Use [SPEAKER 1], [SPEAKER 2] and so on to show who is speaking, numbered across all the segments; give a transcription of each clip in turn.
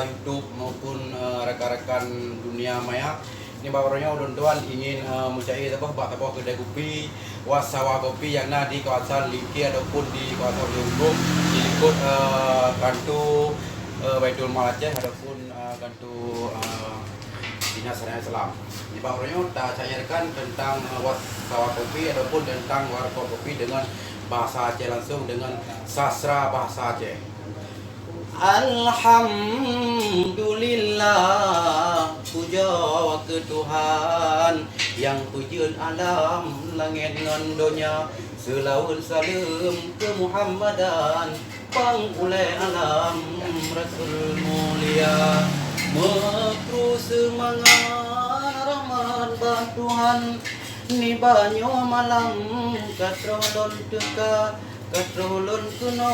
[SPEAKER 1] YouTube maupun rekan-rekan dunia maya. Ini barunya udon-tuan ingin mencari apa kedai kopi Wasawa Kopi yang ada di kawasan Lingki ataupun di kawasan Lunggung di lingkup kantu Baitul Mal Aceh ataupun kantu Dinas Syariah Islam. Ini barunya tak cairkan tentang Wasawa Kopi ataupun tentang warkop kopi dengan bahasa Aceh langsung dengan sastra bahasa Aceh. Alhamdulillah, puja ke Tuhan yang tujuan alam langit dengan dunia, selawat salam ke Muhammadan pangulai alam Rasul mulia. Mekru semangat rahmat bantuan ni banyo malam katrolon teka katrolon kuno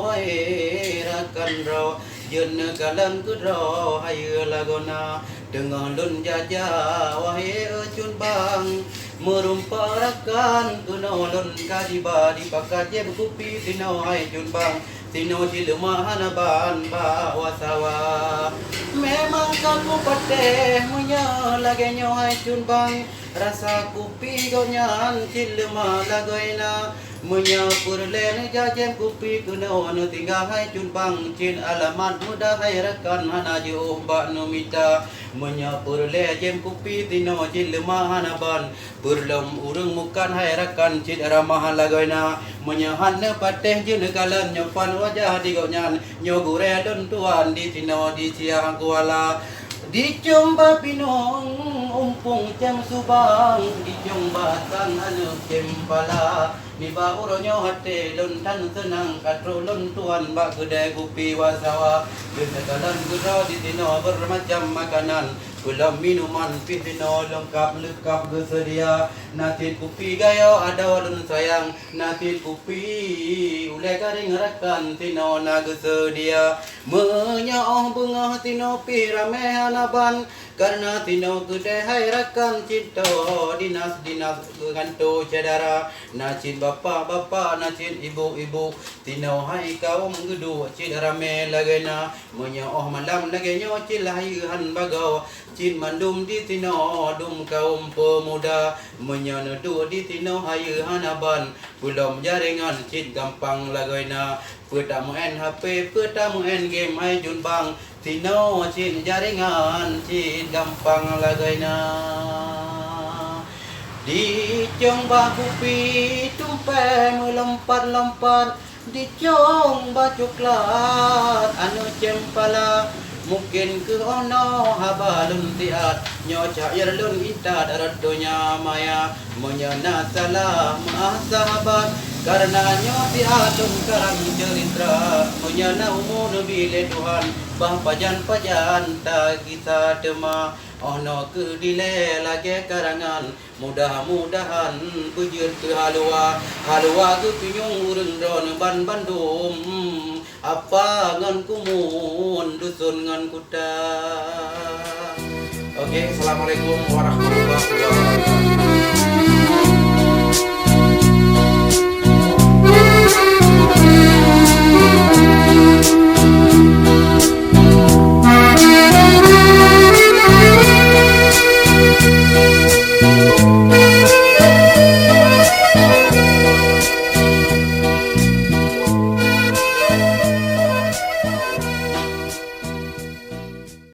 [SPEAKER 1] rakan ro jen kalan kudro hayu lagona dengan lun jaja wahai ecun bang merumparakan kuno lun kadiba di pakaje bukupi tino hai jun bang tino jilma hanaban bawa sawa memang kamu pateh munya lagi nyohai jun bang rasa kupi gonyan jilma lagoina menyapur len jajem kupi kuno no tinggal hai jun bang cin alamat muda hai rekan hana jo mbak numita menyapur le jem kupi tino jilma hanaban burlom urung mukan hai rekan cin ramah lagoina menyahan ne pateh jun kalan nyopan wajah di gonyan nyogure don tuan di tino di siang kuala di Jomba Pinong umpung jam subang di Jomba tan anu kembala ni ba uronyo hate lon tan senang katro lon tuan ba kedai kopi Wasawa genakalan gurau di tino bermacam makanan gula minuman pitino lengkap bersedia natin kopi gayo ada lon sayang natin kopi ulai garing rakan tino nagsedia menyaoh bunga tino pirame hanaban karena tino kedai hai rakan cinta dinas kanto cedara nacin bapa nacin ibu tino hai kaum gedu cid rame lagena menyaoh malam lagi nyo cilai han bagau cin mandum di tino dum kaum pemuda menyanedu di tino hai hanaban belum jaringan cid gampang lagena petamu HP petamu game hai jun bang tino cin jaringan cid gampang lagena di Jomba kopi tumpai melompat-lompat di Jomba coklat anu cempala mungkin ke ono habalun tiat nyoca yerlun ita darat donya maya menyana salam sahabat karena nyoti atun karang cerita menyana umun bile Tuhan bah pajan tak kita tema ono ke dile lagi karangan mudah-mudahan bujur ke halua ke pinyung urun ron ban bandum apa ngan kumun dusun ngan kuda. Oke, assalamualaikum warahmatullahi wabarakatuh.